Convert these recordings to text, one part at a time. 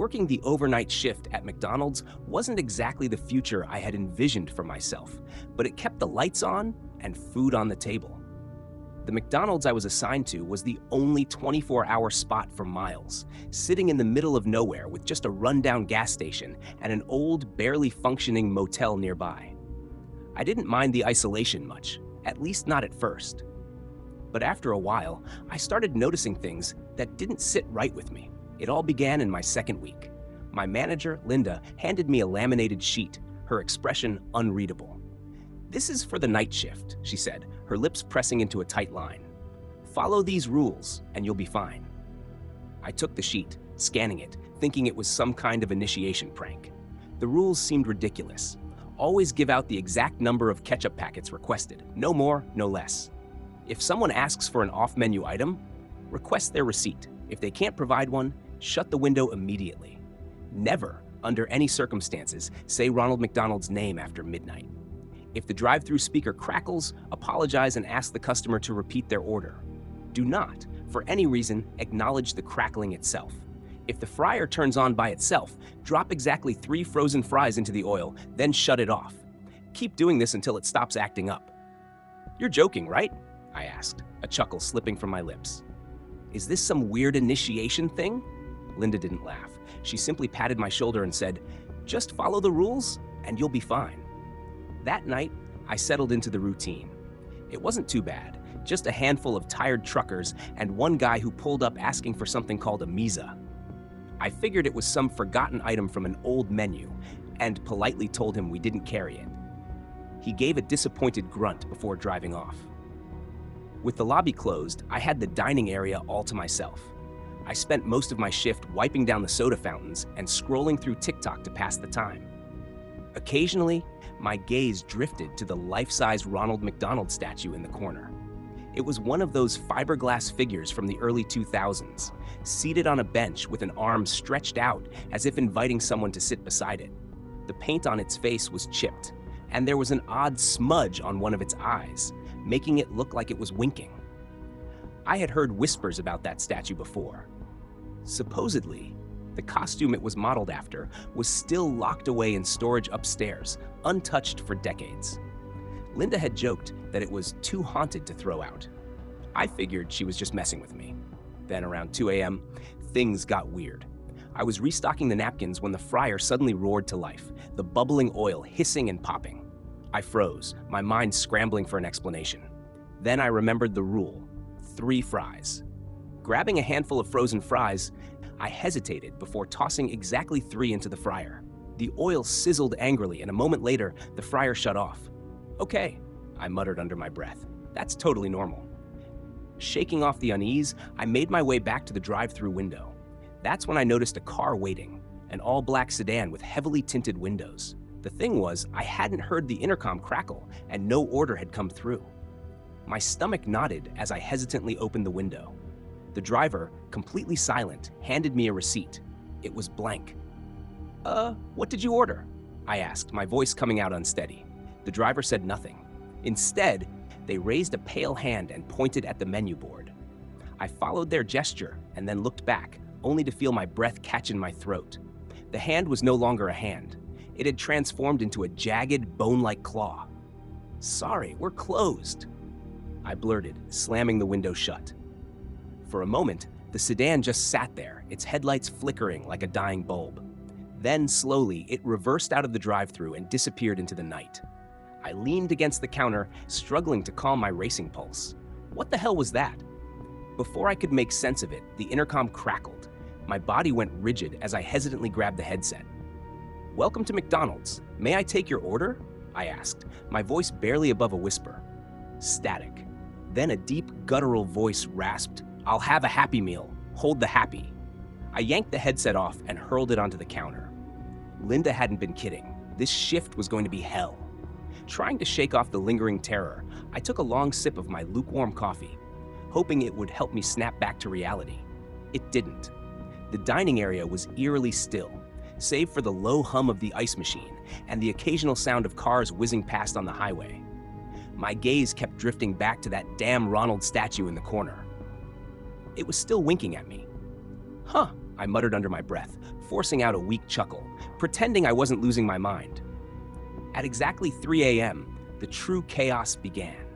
Working the overnight shift at McDonald's wasn't exactly the future I had envisioned for myself, but it kept the lights on and food on the table. The McDonald's I was assigned to was the only 24-hour spot for miles, sitting in the middle of nowhere with just a rundown gas station and an old, barely functioning motel nearby. I didn't mind the isolation much, at least not at first. But after a while, I started noticing things that didn't sit right with me. It all began in my second week. My manager, Linda, handed me a laminated sheet, her expression unreadable. "This is for the night shift," she said, her lips pressing into a tight line. "Follow these rules, and you'll be fine." I took the sheet, scanning it, thinking it was some kind of initiation prank. The rules seemed ridiculous. Always give out the exact number of ketchup packets requested, no more, no less. If someone asks for an off-menu item, request their receipt. If they can't provide one, shut the window immediately. Never, under any circumstances, say Ronald McDonald's name after midnight. If the drive-thru speaker crackles, apologize and ask the customer to repeat their order. Do not, for any reason, acknowledge the crackling itself. If the fryer turns on by itself, drop exactly 3 frozen fries into the oil, then shut it off. Keep doing this until it stops acting up. "You're joking, right?" I asked, a chuckle slipping from my lips. "Is this some weird initiation thing?" Linda didn't laugh. She simply patted my shoulder and said, "Just follow the rules, and you'll be fine." That night, I settled into the routine. It wasn't too bad, just a handful of tired truckers and one guy who pulled up asking for something called a mesa. I figured it was some forgotten item from an old menu, and politely told him we didn't carry it. He gave a disappointed grunt before driving off. With the lobby closed, I had the dining area all to myself. I spent most of my shift wiping down the soda fountains and scrolling through TikTok to pass the time. Occasionally, my gaze drifted to the life-size Ronald McDonald statue in the corner. It was one of those fiberglass figures from the early 2000s, seated on a bench with an arm stretched out as if inviting someone to sit beside it. The paint on its face was chipped, and there was an odd smudge on one of its eyes, making it look like it was winking. I had heard whispers about that statue before. Supposedly, the costume it was modeled after was still locked away in storage upstairs, untouched for decades. Linda had joked that it was too haunted to throw out. I figured she was just messing with me. Then around 2 a.m., things got weird. I was restocking the napkins when the fryer suddenly roared to life, the bubbling oil hissing and popping. I froze, my mind scrambling for an explanation. Then I remembered the rule: 3 fries. Grabbing a handful of frozen fries, I hesitated before tossing exactly 3 into the fryer. The oil sizzled angrily, and a moment later, the fryer shut off. "Okay," I muttered under my breath. "That's totally normal." Shaking off the unease, I made my way back to the drive-thru window. That's when I noticed a car waiting, an all-black sedan with heavily tinted windows. The thing was, I hadn't heard the intercom crackle, and no order had come through. My stomach knotted as I hesitantly opened the window. The driver, completely silent, handed me a receipt. It was blank. What did you order?" I asked, my voice coming out unsteady. The driver said nothing. Instead, they raised a pale hand and pointed at the menu board. I followed their gesture and then looked back, only to feel my breath catch in my throat. The hand was no longer a hand. It had transformed into a jagged, bone-like claw. "Sorry, we're closed," I blurted, slamming the window shut. For a moment, the sedan just sat there, its headlights flickering like a dying bulb. Then, slowly, it reversed out of the drive-thru and disappeared into the night. I leaned against the counter, struggling to calm my racing pulse. What the hell was that? Before I could make sense of it, the intercom crackled. My body went rigid as I hesitantly grabbed the headset. "Welcome to McDonald's. May I take your order?" I asked, my voice barely above a whisper. Static. Then a deep, guttural voice rasped, "I'll have a Happy Meal. Hold the Happy." I yanked the headset off and hurled it onto the counter. Linda hadn't been kidding. This shift was going to be hell. Trying to shake off the lingering terror, I took a long sip of my lukewarm coffee, hoping it would help me snap back to reality. It didn't. The dining area was eerily still, save for the low hum of the ice machine and the occasional sound of cars whizzing past on the highway. My gaze kept drifting back to that damn Ronald statue in the corner. It was still winking at me. "Huh, I muttered under my breath, forcing out a weak chuckle, pretending I wasn't losing my mind. At exactly 3 a.m., the true chaos began.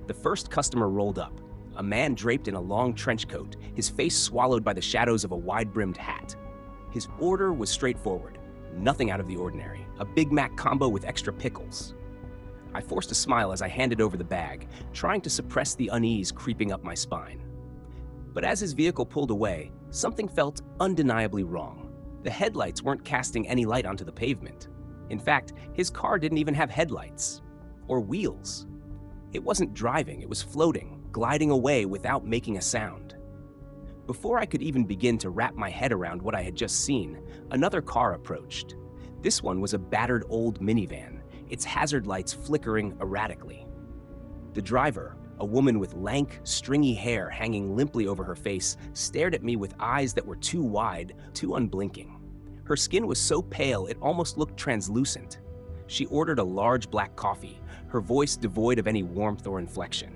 The first customer rolled up, a man draped in a long trench coat, his face swallowed by the shadows of a wide-brimmed hat. His order was straightforward, nothing out of the ordinary, a Big Mac combo with extra pickles. I forced a smile as I handed over the bag, trying to suppress the unease creeping up my spine. But as his vehicle pulled away, something felt undeniably wrong. The headlights weren't casting any light onto the pavement. In fact, his car didn't even have headlights. Or wheels. It wasn't driving, it was floating, gliding away without making a sound. Before I could even begin to wrap my head around what I had just seen, another car approached. This one was a battered old minivan, its hazard lights flickering erratically. The driver, a woman with lank, stringy hair hanging limply over her face, stared at me with eyes that were too wide, too unblinking. Her skin was so pale it almost looked translucent. She ordered a large black coffee, her voice devoid of any warmth or inflection.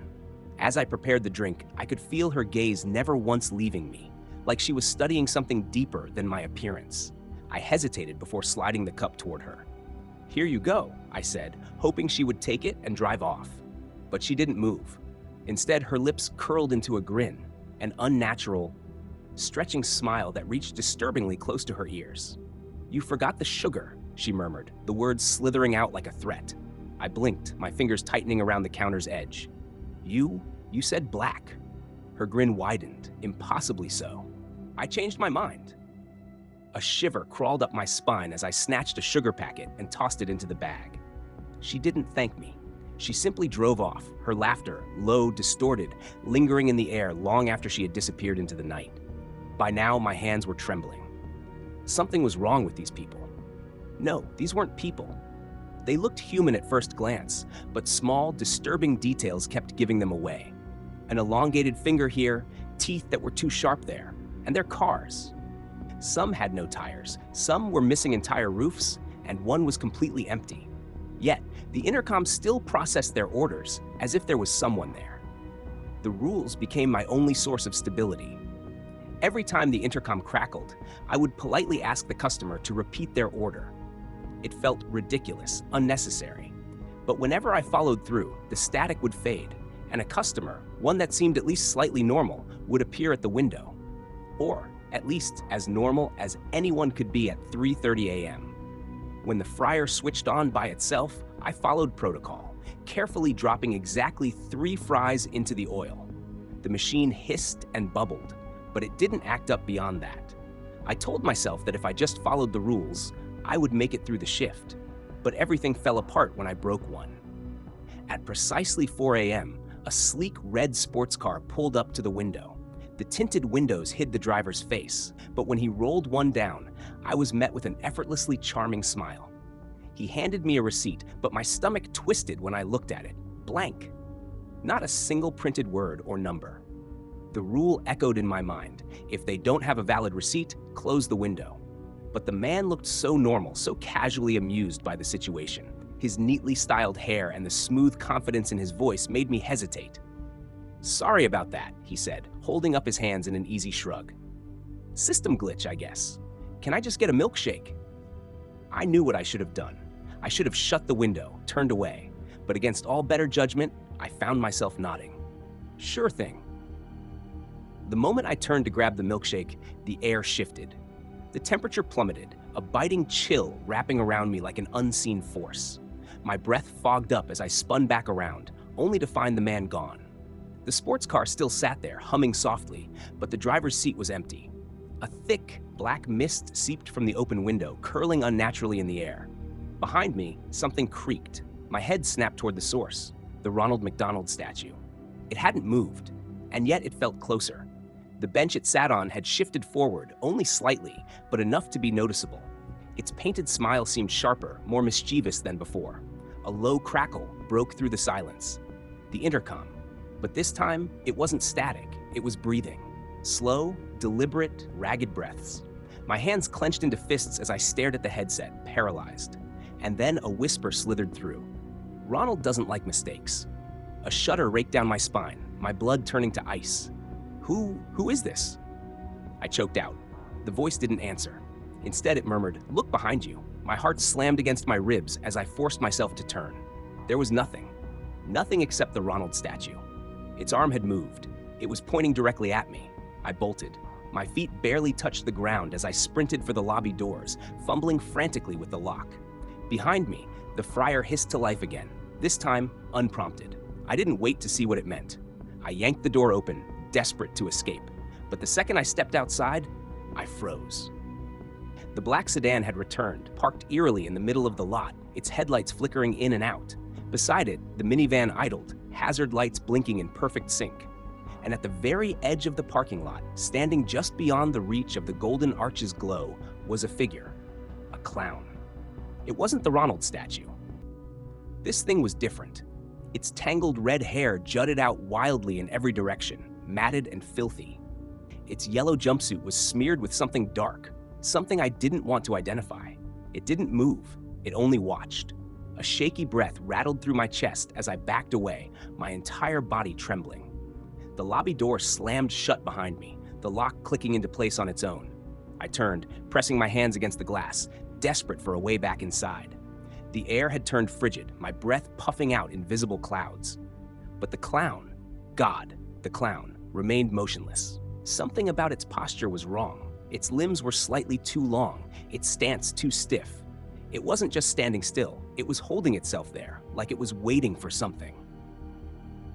As I prepared the drink, I could feel her gaze never once leaving me, like she was studying something deeper than my appearance. I hesitated before sliding the cup toward her. "Here you go," I said, hoping she would take it and drive off. But she didn't move. Instead, her lips curled into a grin, an unnatural, stretching smile that reached disturbingly close to her ears. "You forgot the sugar," she murmured, the words slithering out like a threat. I blinked, my fingers tightening around the counter's edge. You said black." Her grin widened, impossibly so. I changed my mind. A shiver crawled up my spine as I snatched a sugar packet and tossed it into the bag. She didn't thank me. She simply drove off, her laughter, low, distorted, lingering in the air long after she had disappeared into the night. By now, my hands were trembling. Something was wrong with these people. No, these weren't people. They looked human at first glance, but small, disturbing details kept giving them away. An elongated finger here, teeth that were too sharp there, and their cars. Some had no tires, some were missing entire roofs, and one was completely empty. Yet, the intercom still processed their orders as if there was someone there. The rules became my only source of stability. Every time the intercom crackled, I would politely ask the customer to repeat their order. It felt ridiculous, unnecessary. But whenever I followed through, the static would fade, and a customer, one that seemed at least slightly normal, would appear at the window. Or, at least as normal as anyone could be at 3:30 a.m. When the fryer switched on by itself, I followed protocol, carefully dropping exactly 3 fries into the oil. The machine hissed and bubbled, but it didn't act up beyond that. I told myself that if I just followed the rules, I would make it through the shift, but everything fell apart when I broke one. At precisely 4 a.m., a sleek red sports car pulled up to the window. The tinted windows hid the driver's face, but when he rolled one down, I was met with an effortlessly charming smile. He handed me a receipt, but my stomach twisted when I looked at it. Blank. Not a single printed word or number. The rule echoed in my mind. If they don't have a valid receipt, close the window. But the man looked so normal, so casually amused by the situation. His neatly styled hair and the smooth confidence in his voice made me hesitate. "Sorry about that," he said, holding up his hands in an easy shrug. "System glitch, I guess. Can I just get a milkshake?" I knew what I should have done. I should have shut the window, turned away, but against all better judgment, I found myself nodding. "Sure thing." The moment I turned to grab the milkshake, the air shifted. The temperature plummeted, a biting chill wrapping around me like an unseen force. My breath fogged up as I spun back around, only to find the man gone. The sports car still sat there, humming softly, but the driver's seat was empty. A thick, black mist seeped from the open window, curling unnaturally in the air. Behind me, something creaked. My head snapped toward the source, the Ronald McDonald statue. It hadn't moved, and yet it felt closer. The bench it sat on had shifted forward, only slightly, but enough to be noticeable. Its painted smile seemed sharper, more mischievous than before. A low crackle broke through the silence. The intercom. But this time, it wasn't static, it was breathing. Slow, deliberate, ragged breaths. My hands clenched into fists as I stared at the headset, paralyzed. And then a whisper slithered through. "Ronald doesn't like mistakes." A shudder raked down my spine, my blood turning to ice. Who is this?" I choked out. The voice didn't answer. Instead, it murmured, "Look behind you." My heart slammed against my ribs as I forced myself to turn. There was nothing. Nothing except the Ronald statue. Its arm had moved. It was pointing directly at me. I bolted. My feet barely touched the ground as I sprinted for the lobby doors, fumbling frantically with the lock. Behind me, the friar hissed to life again, this time unprompted. I didn't wait to see what it meant. I yanked the door open, desperate to escape. But the second I stepped outside, I froze. The black sedan had returned, parked eerily in the middle of the lot, its headlights flickering in and out. Beside it, the minivan idled, hazard lights blinking in perfect sync. And at the very edge of the parking lot, standing just beyond the reach of the golden arch's glow, was a figure. A clown. It wasn't the Ronald statue. This thing was different. Its tangled red hair jutted out wildly in every direction, matted and filthy. Its yellow jumpsuit was smeared with something dark, something I didn't want to identify. It didn't move, it only watched. A shaky breath rattled through my chest as I backed away, my entire body trembling. The lobby door slammed shut behind me, the lock clicking into place on its own. I turned, pressing my hands against the glass, desperate for a way back inside. The air had turned frigid, my breath puffing out in visible clouds. But the clown, God, the clown, remained motionless. Something about its posture was wrong. Its limbs were slightly too long, its stance too stiff. It wasn't just standing still, it was holding itself there, like it was waiting for something.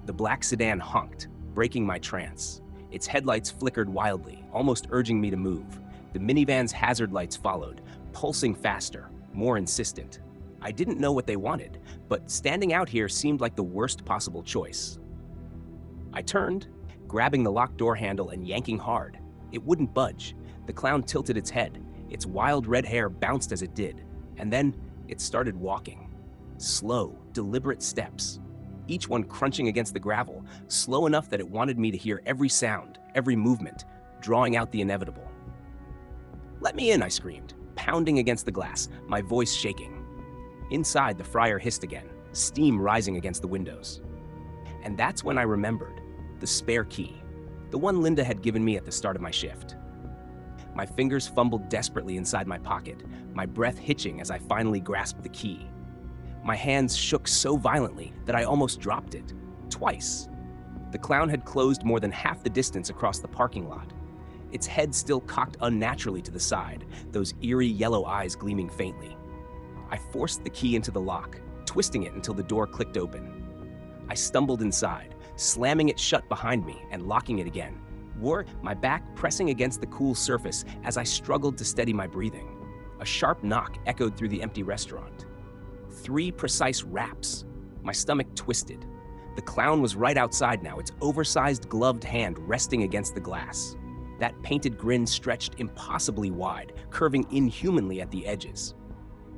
The black sedan honked, breaking my trance. Its headlights flickered wildly, almost urging me to move. The minivan's hazard lights followed, pulsing faster, more insistent. I didn't know what they wanted, but standing out here seemed like the worst possible choice. I turned, grabbing the locked door handle and yanking hard. It wouldn't budge. The clown tilted its head. Its wild red hair bounced as it did, and then it started walking. Slow, deliberate steps, each one crunching against the gravel, slow enough that it wanted me to hear every sound, every movement, drawing out the inevitable. "Let me in," I screamed, pounding against the glass, my voice shaking. Inside, the friar hissed again, steam rising against the windows. And that's when I remembered the spare key, the one Linda had given me at the start of my shift. My fingers fumbled desperately inside my pocket, my breath hitching as I finally grasped the key. My hands shook so violently that I almost dropped it, twice. The clown had closed more than half the distance across the parking lot. Its head still cocked unnaturally to the side, those eerie yellow eyes gleaming faintly. I forced the key into the lock, twisting it until the door clicked open. I stumbled inside, slamming it shut behind me and locking it again, my back pressing against the cool surface as I struggled to steady my breathing. A sharp knock echoed through the empty restaurant. 3 precise raps. My stomach twisted. The clown was right outside now, its oversized gloved hand resting against the glass. That painted grin stretched impossibly wide, curving inhumanly at the edges.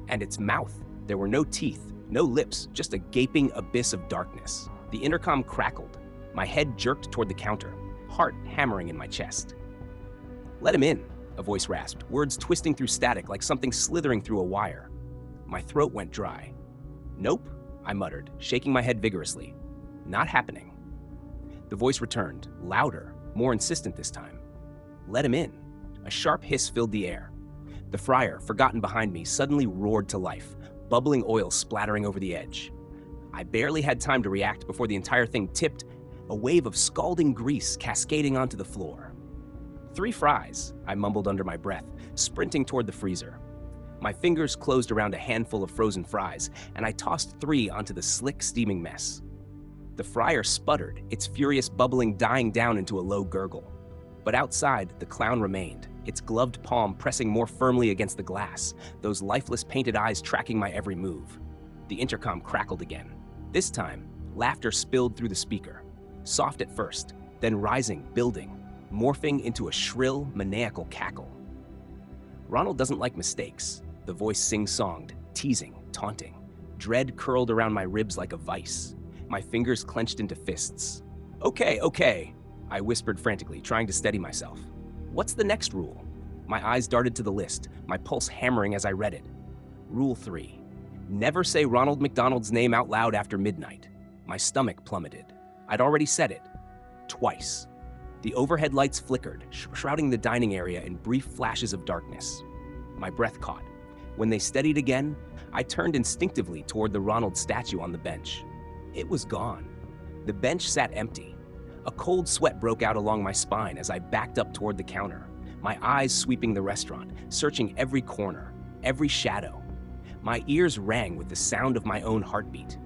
And its mouth, there were no teeth, no lips, just a gaping abyss of darkness. The intercom crackled. My head jerked toward the counter, heart hammering in my chest. "Let him in," a voice rasped, words twisting through static like something slithering through a wire. My throat went dry. "Nope," I muttered, shaking my head vigorously. "Not happening." The voice returned, louder, more insistent this time. "Let him in." A sharp hiss filled the air. The friar, forgotten behind me, suddenly roared to life, bubbling oil splattering over the edge. I barely had time to react before the entire thing tipped, a wave of scalding grease cascading onto the floor. "3 fries," I mumbled under my breath, sprinting toward the freezer. My fingers closed around a handful of frozen fries, and I tossed 3 onto the slick, steaming mess. The friar sputtered, its furious bubbling dying down into a low gurgle. But outside, the clown remained, its gloved palm pressing more firmly against the glass, those lifeless painted eyes tracking my every move. The intercom crackled again. This time, laughter spilled through the speaker, soft at first, then rising, building, morphing into a shrill, maniacal cackle. "Ronald doesn't like mistakes," the voice sing-songed, teasing, taunting. Dread curled around my ribs like a vice. My fingers clenched into fists. Okay, I whispered frantically, trying to steady myself. "What's the next rule?" My eyes darted to the list, my pulse hammering as I read it. Rule 3. Never say Ronald McDonald's name out loud after midnight. My stomach plummeted. I'd already said it. Twice. The overhead lights flickered, shrouding the dining area in brief flashes of darkness. My breath caught. When they steadied again, I turned instinctively toward the Ronald statue on the bench. It was gone. The bench sat empty. A cold sweat broke out along my spine as I backed up toward the counter, my eyes sweeping the restaurant, searching every corner, every shadow. My ears rang with the sound of my own heartbeat.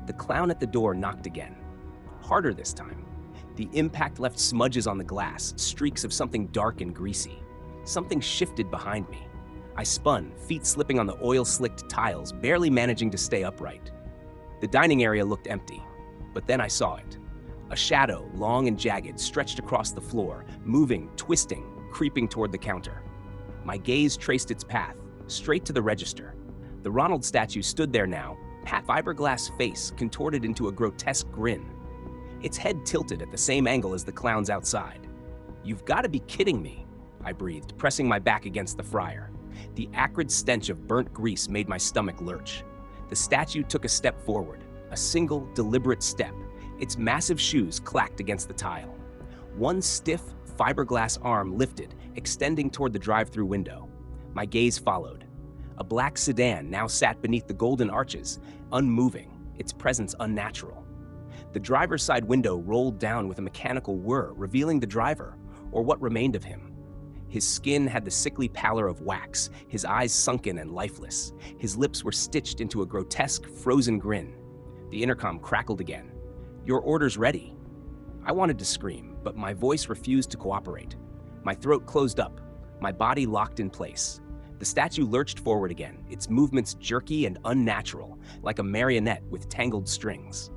The clown at the door knocked again, harder this time. The impact left smudges on the glass, streaks of something dark and greasy. Something shifted behind me. I spun, feet slipping on the oil-slicked tiles, barely managing to stay upright. The dining area looked empty, but then I saw it. A shadow, long and jagged, stretched across the floor, moving, twisting, creeping toward the counter. My gaze traced its path, straight to the register. The Ronald statue stood there now, fiberglass face contorted into a grotesque grin. Its head tilted at the same angle as the clown's outside. "You've got to be kidding me," I breathed, pressing my back against the fryer. The acrid stench of burnt grease made my stomach lurch. The statue took a step forward, a single, deliberate step. Its massive shoes clacked against the tile. One stiff, fiberglass arm lifted, extending toward the drive-through window. My gaze followed. A black sedan now sat beneath the golden arches, unmoving, its presence unnatural. The driver's side window rolled down with a mechanical whir, revealing the driver, or what remained of him. His skin had the sickly pallor of wax, his eyes sunken and lifeless. His lips were stitched into a grotesque, frozen grin. The intercom crackled again. "Your order's ready." I wanted to scream, but my voice refused to cooperate. My throat closed up, my body locked in place. The statue lurched forward again, its movements jerky and unnatural, like a marionette with tangled strings.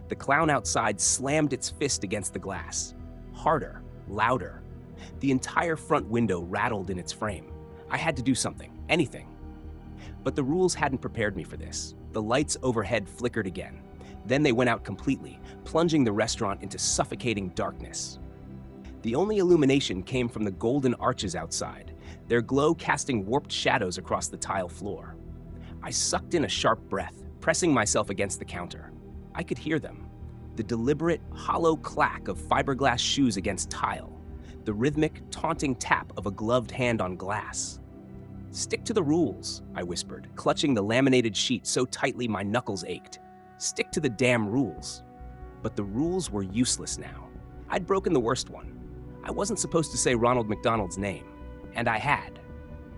The clown outside slammed its fist against the glass. Harder, louder. The entire front window rattled in its frame. I had to do something, anything. But the rules hadn't prepared me for this. The lights overhead flickered again. Then they went out completely, plunging the restaurant into suffocating darkness. The only illumination came from the golden arches outside, their glow casting warped shadows across the tile floor. I sucked in a sharp breath, pressing myself against the counter. I could hear them. The deliberate, hollow clack of fiberglass shoes against tile. The rhythmic, taunting tap of a gloved hand on glass. "Stick to the rules," I whispered, clutching the laminated sheet so tightly my knuckles ached. Stick to the damn rules. But the rules were useless now. I'd broken the worst one. I wasn't supposed to say Ronald McDonald's name. And I had.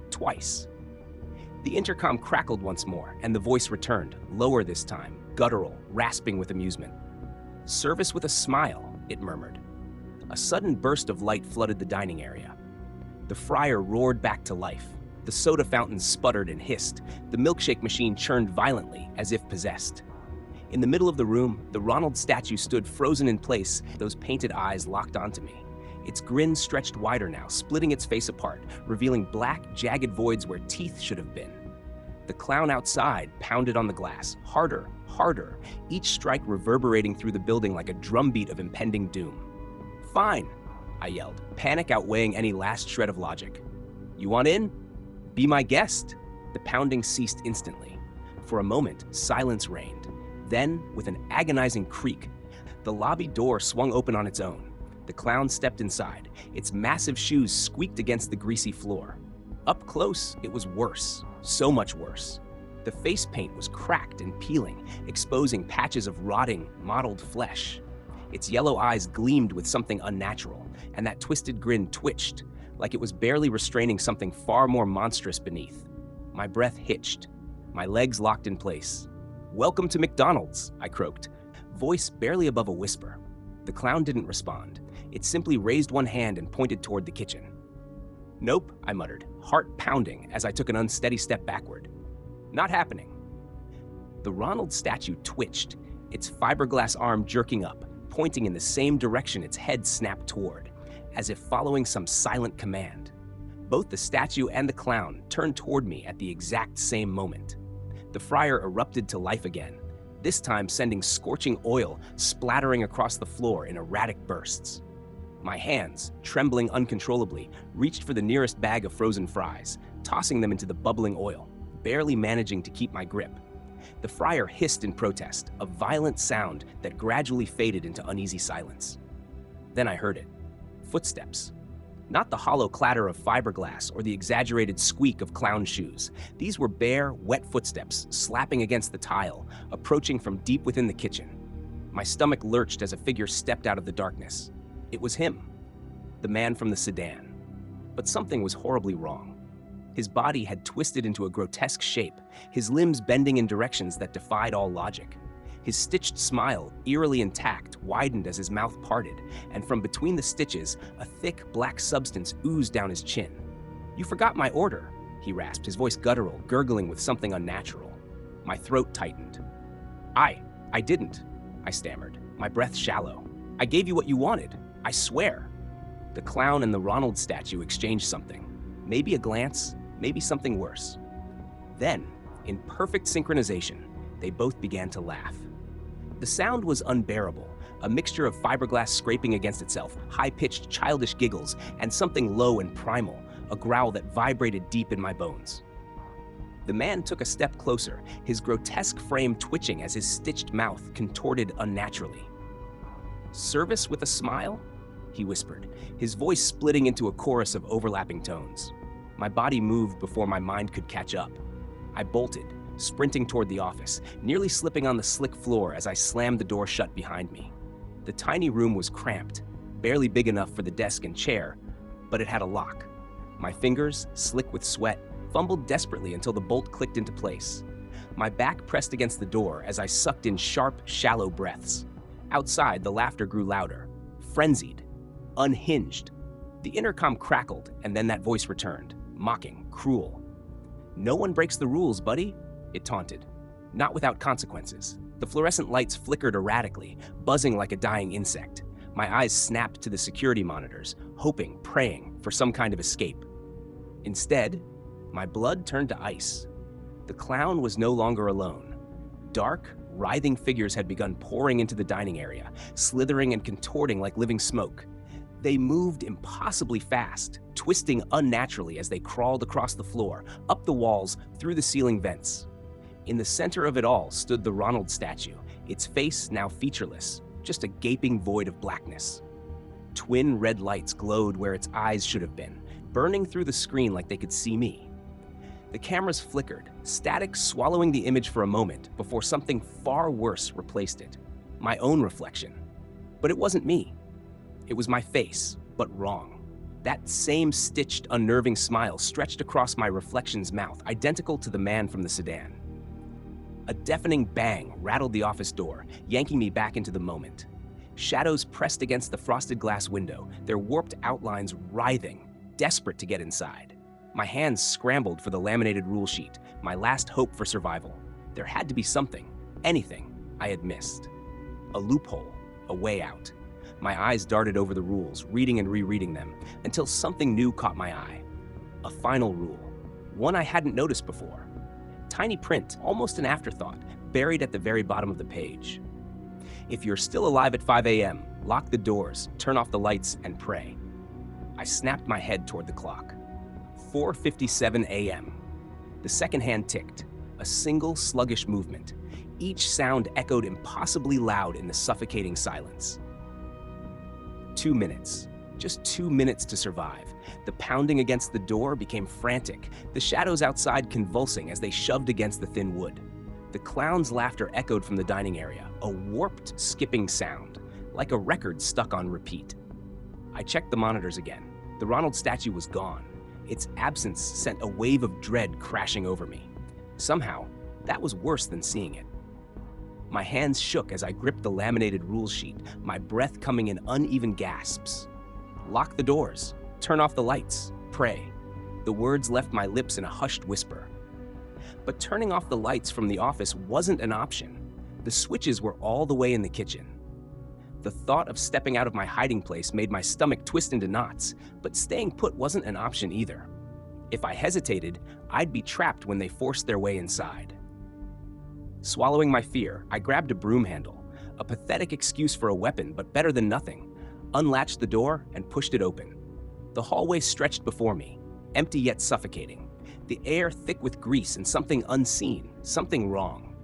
Twice. The intercom crackled once more, and the voice returned, lower this time, guttural, rasping with amusement. "Service with a smile," it murmured. A sudden burst of light flooded the dining area. The fryer roared back to life. The soda fountain sputtered and hissed. The milkshake machine churned violently, as if possessed. In the middle of the room, the Ronald statue stood frozen in place, those painted eyes locked onto me. Its grin stretched wider now, splitting its face apart, revealing black, jagged voids where teeth should have been. The clown outside pounded on the glass, harder, harder, each strike reverberating through the building like a drumbeat of impending doom. "Fine," I yelled, panic outweighing any last shred of logic. "You want in? Be my guest." The pounding ceased instantly. For a moment, silence reigned. Then, with an agonizing creak, the lobby door swung open on its own. The clown stepped inside. Its massive shoes squeaked against the greasy floor. Up close, it was worse, so much worse. The face paint was cracked and peeling, exposing patches of rotting, mottled flesh. Its yellow eyes gleamed with something unnatural, and that twisted grin twitched, like it was barely restraining something far more monstrous beneath. My breath hitched. My legs locked in place. "Welcome to McDonald's," I croaked, voice barely above a whisper. The clown didn't respond. It simply raised one hand and pointed toward the kitchen. "Nope," I muttered, heart pounding as I took an unsteady step backward. "Not happening." The Ronald statue twitched, its fiberglass arm jerking up, pointing in the same direction its head snapped toward, as if following some silent command. Both the statue and the clown turned toward me at the exact same moment. The fryer erupted to life again, this time sending scorching oil splattering across the floor in erratic bursts. My hands, trembling uncontrollably, reached for the nearest bag of frozen fries, tossing them into the bubbling oil, barely managing to keep my grip. The fryer hissed in protest, a violent sound that gradually faded into uneasy silence. Then I heard it. footsteps. Not the hollow clatter of fiberglass or the exaggerated squeak of clown shoes. These were bare, wet footsteps slapping against the tile, approaching from deep within the kitchen. My stomach lurched as a figure stepped out of the darkness. It was him, the man from the sedan. But something was horribly wrong. His body had twisted into a grotesque shape, his limbs bending in directions that defied all logic. His stitched smile, eerily intact, widened as his mouth parted, and from between the stitches, a thick, black substance oozed down his chin. "You forgot my order," he rasped, his voice guttural, gurgling with something unnatural. My throat tightened. I didn't," I stammered, my breath shallow. "I gave you what you wanted. I swear." The clown and the Ronald statue exchanged something. Maybe a glance, maybe something worse. Then, in perfect synchronization, they both began to laugh. The sound was unbearable, a mixture of fiberglass scraping against itself, high-pitched childish giggles, and something low and primal, a growl that vibrated deep in my bones. The man took a step closer, his grotesque frame twitching as his stitched mouth contorted unnaturally. "Service with a smile?" he whispered, his voice splitting into a chorus of overlapping tones. My body moved before my mind could catch up. I bolted, sprinting toward the office, nearly slipping on the slick floor as I slammed the door shut behind me. The tiny room was cramped, barely big enough for the desk and chair, but it had a lock. My fingers, slick with sweat, fumbled desperately until the bolt clicked into place. My back pressed against the door as I sucked in sharp, shallow breaths. Outside, the laughter grew louder, frenzied, unhinged. The intercom crackled, and then that voice returned, mocking, cruel. "No one breaks the rules, buddy," it taunted. "Not without consequences." The fluorescent lights flickered erratically, buzzing like a dying insect. My eyes snapped to the security monitors, hoping, praying for some kind of escape. Instead, my blood turned to ice. The clown was no longer alone. Dark, writhing figures had begun pouring into the dining area, slithering and contorting like living smoke. They moved impossibly fast, twisting unnaturally as they crawled across the floor, up the walls, through the ceiling vents. In the center of it all stood the Ronald statue, its face now featureless, just a gaping void of blackness. Twin red lights glowed where its eyes should have been, burning through the screen like they could see me. The cameras flickered, static swallowing the image for a moment before something far worse replaced it. My own reflection. But it wasn't me. It was my face, but wrong. That same stitched, unnerving smile stretched across my reflection's mouth, identical to the man from the sedan. A deafening bang rattled the office door, yanking me back into the moment. Shadows pressed against the frosted glass window, their warped outlines writhing, desperate to get inside. My hands scrambled for the laminated rule sheet, my last hope for survival. There had to be something, anything, I had missed. A loophole, a way out. My eyes darted over the rules, reading and rereading them, until something new caught my eye. A final rule, one I hadn't noticed before. Tiny print, almost an afterthought, buried at the very bottom of the page. If you're still alive at 5 a.m., lock the doors, turn off the lights, and pray. I snapped my head toward the clock. 4:57 a.m. The second hand ticked, a single sluggish movement. Each sound echoed impossibly loud in the suffocating silence. 2 minutes. Just 2 minutes to survive. The pounding against the door became frantic, the shadows outside convulsing as they shoved against the thin wood. The clown's laughter echoed from the dining area, a warped, skipping sound, like a record stuck on repeat. I checked the monitors again. The Ronald statue was gone. Its absence sent a wave of dread crashing over me. Somehow, that was worse than seeing it. My hands shook as I gripped the laminated rule sheet, my breath coming in uneven gasps. Lock the doors, turn off the lights, pray. The words left my lips in a hushed whisper. But turning off the lights from the office wasn't an option. The switches were all the way in the kitchen. The thought of stepping out of my hiding place made my stomach twist into knots, but staying put wasn't an option either. If I hesitated, I'd be trapped when they forced their way inside. Swallowing my fear, I grabbed a broom handle, a pathetic excuse for a weapon, but better than nothing, unlatched the door and pushed it open. The hallway stretched before me, empty yet suffocating, the air thick with grease and something unseen, something wrong.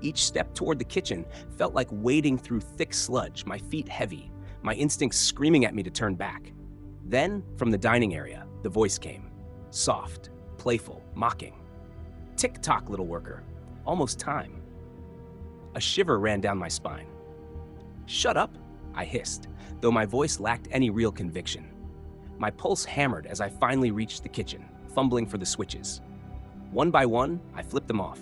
Each step toward the kitchen felt like wading through thick sludge, my feet heavy, my instincts screaming at me to turn back. Then, from the dining area, the voice came. Soft, playful, mocking. Tick-tock, little worker. Almost time. A shiver ran down my spine. Shut up, I hissed, though my voice lacked any real conviction. My pulse hammered as I finally reached the kitchen, fumbling for the switches. One by one, I flipped them off.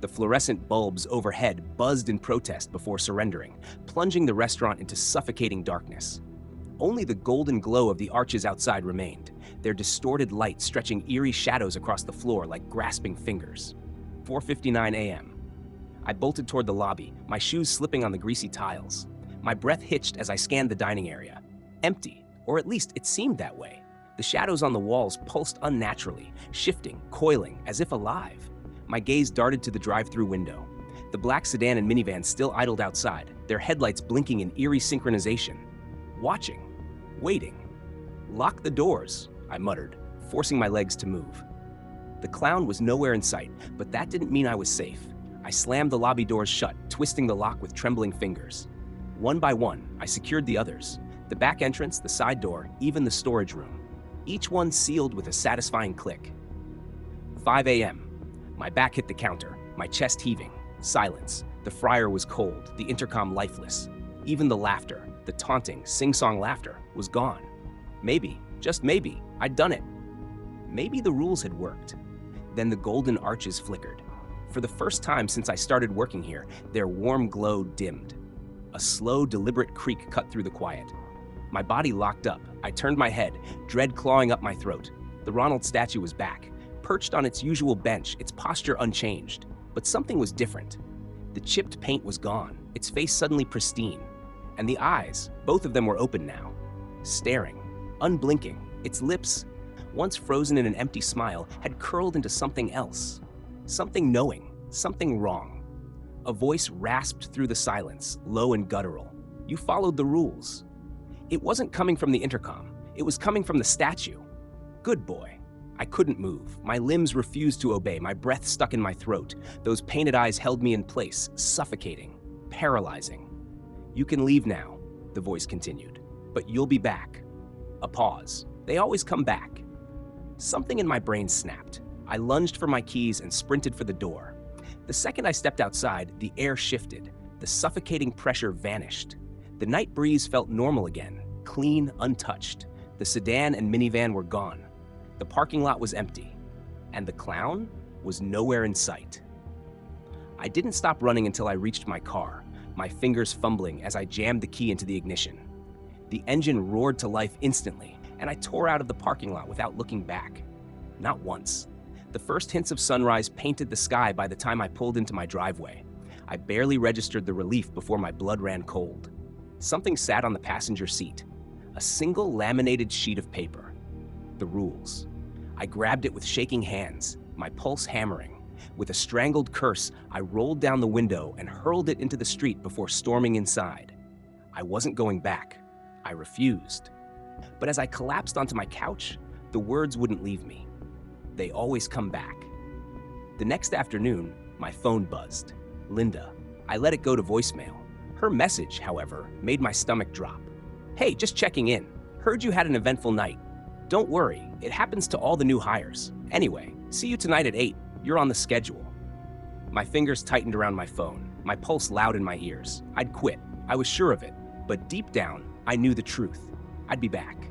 The fluorescent bulbs overhead buzzed in protest before surrendering, plunging the restaurant into suffocating darkness. Only the golden glow of the arches outside remained, their distorted light stretching eerie shadows across the floor like grasping fingers. 4:59 a.m. I bolted toward the lobby, my shoes slipping on the greasy tiles. My breath hitched as I scanned the dining area. Empty, or at least it seemed that way. The shadows on the walls pulsed unnaturally, shifting, coiling, as if alive. My gaze darted to the drive-through window. The black sedan and minivan still idled outside, their headlights blinking in eerie synchronization. Watching. Waiting. Lock the doors, I muttered, forcing my legs to move. The clown was nowhere in sight, but that didn't mean I was safe. I slammed the lobby doors shut, twisting the lock with trembling fingers. One by one, I secured the others. The back entrance, the side door, even the storage room. Each one sealed with a satisfying click. 5 a.m. My back hit the counter, my chest heaving. Silence. The fryer was cold, the intercom lifeless. Even the laughter, the taunting, sing-song laughter, was gone. Maybe, just maybe, I'd done it. Maybe the rules had worked. Then the golden arches flickered. For the first time since I started working here, their warm glow dimmed. A slow, deliberate creak cut through the quiet. My body locked up. I turned my head, dread clawing up my throat. The Ronald statue was back, perched on its usual bench, its posture unchanged. But something was different. The chipped paint was gone, its face suddenly pristine. And the eyes, both of them were open now. Staring, unblinking, its lips, once frozen in an empty smile, had curled into something else. Something knowing, something wrong. A voice rasped through the silence, low and guttural. You followed the rules. It wasn't coming from the intercom. It was coming from the statue. Good boy. I couldn't move. My limbs refused to obey, my breath stuck in my throat. Those painted eyes held me in place, suffocating, paralyzing. You can leave now, the voice continued, but you'll be back. A pause. They always come back. Something in my brain snapped. I lunged for my keys and sprinted for the door. The second I stepped outside, the air shifted. The suffocating pressure vanished. The night breeze felt normal again, clean, untouched. The sedan and minivan were gone. The parking lot was empty. And the clown was nowhere in sight. I didn't stop running until I reached my car, my fingers fumbling as I jammed the key into the ignition. The engine roared to life instantly, and I tore out of the parking lot without looking back. Not once. The first hints of sunrise painted the sky by the time I pulled into my driveway. I barely registered the relief before my blood ran cold. Something sat on the passenger seat. A single laminated sheet of paper. The rules. I grabbed it with shaking hands, my pulse hammering. With a strangled curse, I rolled down the window and hurled it into the street before storming inside. I wasn't going back. I refused. But as I collapsed onto my couch, the words wouldn't leave me. They always come back. The next afternoon, my phone buzzed. Linda. I let it go to voicemail. Her message, however, made my stomach drop. Hey, just checking in. Heard you had an eventful night. Don't worry, it happens to all the new hires. Anyway, see you tonight at 8. You're on the schedule. My fingers tightened around my phone, my pulse loud in my ears. I'd quit. I was sure of it. But deep down, I knew the truth. I'd be back.